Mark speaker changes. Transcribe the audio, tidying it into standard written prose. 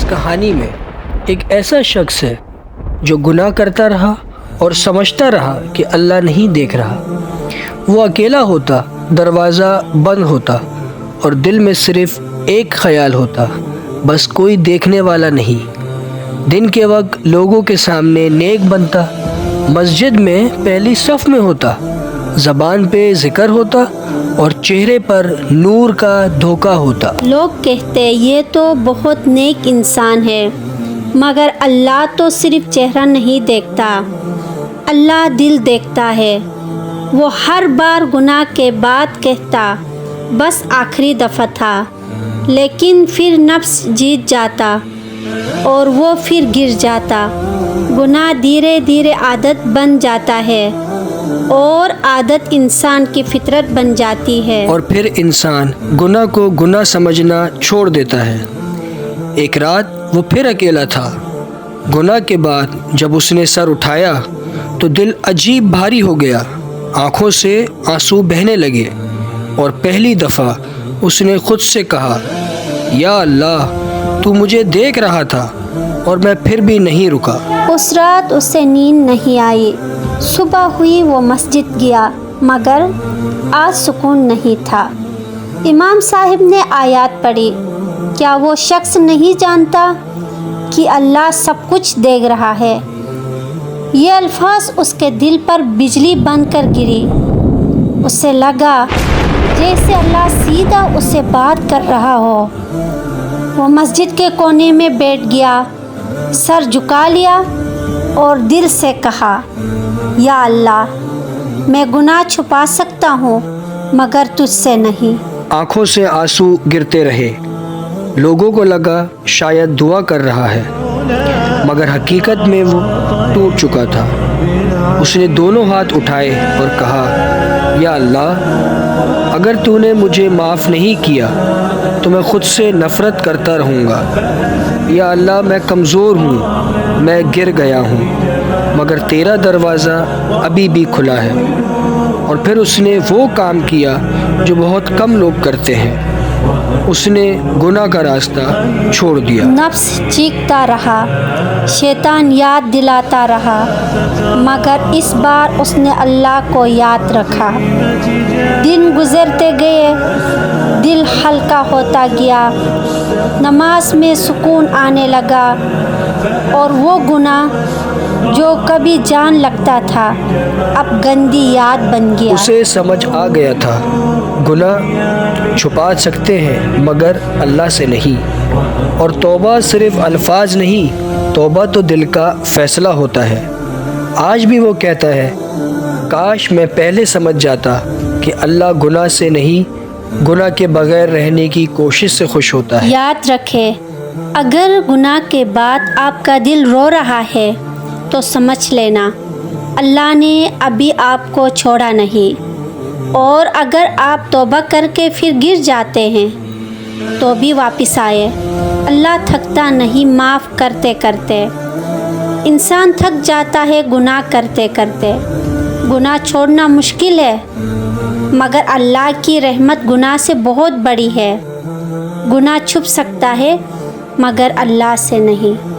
Speaker 1: اس کہانی میں ایک ایسا شخص ہے جو گناہ کرتا رہا اور سمجھتا رہا کہ اللہ نہیں دیکھ رہا۔ وہ اکیلا ہوتا، دروازہ بند ہوتا اور دل میں صرف ایک خیال ہوتا، بس کوئی دیکھنے والا نہیں۔ دن کے وقت لوگوں کے سامنے نیک بنتا، مسجد میں پہلی صف میں ہوتا، زبان پہ ذکر ہوتا اور چہرے پر نور کا دھوکہ ہوتا۔
Speaker 2: لوگ کہتے یہ تو بہت نیک انسان ہے، مگر اللہ تو صرف چہرہ نہیں دیکھتا، اللہ دل دیکھتا ہے۔ وہ ہر بار گناہ کے بعد کہتا بس آخری دفعہ تھا، لیکن پھر نفس جیت جاتا اور وہ پھر گر جاتا۔ گناہ دھیرے دھیرے عادت بن جاتا ہے اور عادت انسان کی فطرت بن جاتی ہے،
Speaker 1: اور پھر انسان گناہ کو گناہ سمجھنا چھوڑ دیتا ہے۔ ایک رات وہ پھر اکیلا تھا۔ گناہ کے بعد جب اس نے سر اٹھایا تو دل عجیب بھاری ہو گیا، آنکھوں سے آنسو بہنے لگے، اور پہلی دفعہ اس نے خود سے کہا، یا اللہ، تو مجھے دیکھ رہا تھا اور میں پھر بھی نہیں رکا۔
Speaker 2: اس رات اسے نیند نہیں آئی۔ صبح ہوئی وہ مسجد گیا، مگر آج سکون نہیں تھا۔ امام صاحب نے آیات پڑھی، کیا وہ شخص نہیں جانتا کہ اللہ سب کچھ دیکھ رہا ہے؟ یہ الفاظ اس کے دل پر بجلی بن کر گری۔ اسے لگا جیسے اللہ سیدھا اس سے بات کر رہا ہو۔ وہ مسجد کے کونے میں بیٹھ گیا، سر جھکا لیا اور دل سے کہا، یا اللہ، میں گناہ چھپا سکتا ہوں مگر تجھ سے نہیں۔
Speaker 1: آنکھوں سے آنسو گرتے رہے۔ لوگوں کو لگا شاید دعا کر رہا ہے، مگر حقیقت میں وہ ٹوٹ چکا تھا۔ اس نے دونوں ہاتھ اٹھائے اور کہا، یا اللہ، اگر تو نے مجھے معاف نہیں کیا تو میں خود سے نفرت کرتا رہوں گا۔ یا اللہ، میں کمزور ہوں، میں گر گیا ہوں، مگر تیرا دروازہ ابھی بھی کھلا ہے۔ اور پھر اس نے وہ کام کیا جو بہت کم لوگ کرتے ہیں، اس نے گناہ کا راستہ چھوڑ دیا۔
Speaker 2: نفس چیختا رہا، شیطان یاد دلاتا رہا، مگر اس بار اس نے اللہ کو یاد رکھا۔ دن گزرتے گئے، دل ہلکا ہوتا گیا، نماز میں سکون آنے لگا، اور وہ گناہ جو کبھی جان لگتا تھا اب گندی یاد بن گیا۔
Speaker 1: اسے سمجھ آ گیا تھا، گناہ چھپا سکتے ہیں مگر اللہ سے نہیں، اور توبہ صرف الفاظ نہیں، توبہ تو دل کا فیصلہ ہوتا ہے۔ آج بھی وہ کہتا ہے، کاش میں پہلے سمجھ جاتا کہ اللہ گناہ سے نہیں، گناہ کے بغیر رہنے کی کوشش سے خوش ہوتا ہے۔
Speaker 2: یاد رکھے، اگر گناہ کے بعد آپ کا دل رو رہا ہے تو سمجھ لینا اللہ نے ابھی آپ کو چھوڑا نہیں، اور اگر آپ توبہ کر کے پھر گر جاتے ہیں تو بھی واپس آئے۔ اللہ تھکتا نہیں معاف کرتے کرتے، انسان تھک جاتا ہے گناہ کرتے کرتے۔ گناہ چھوڑنا مشکل ہے، مگر اللہ کی رحمت گناہ سے بہت بڑی ہے۔ گناہ چھپ سکتا ہے مگر اللہ سے نہیں۔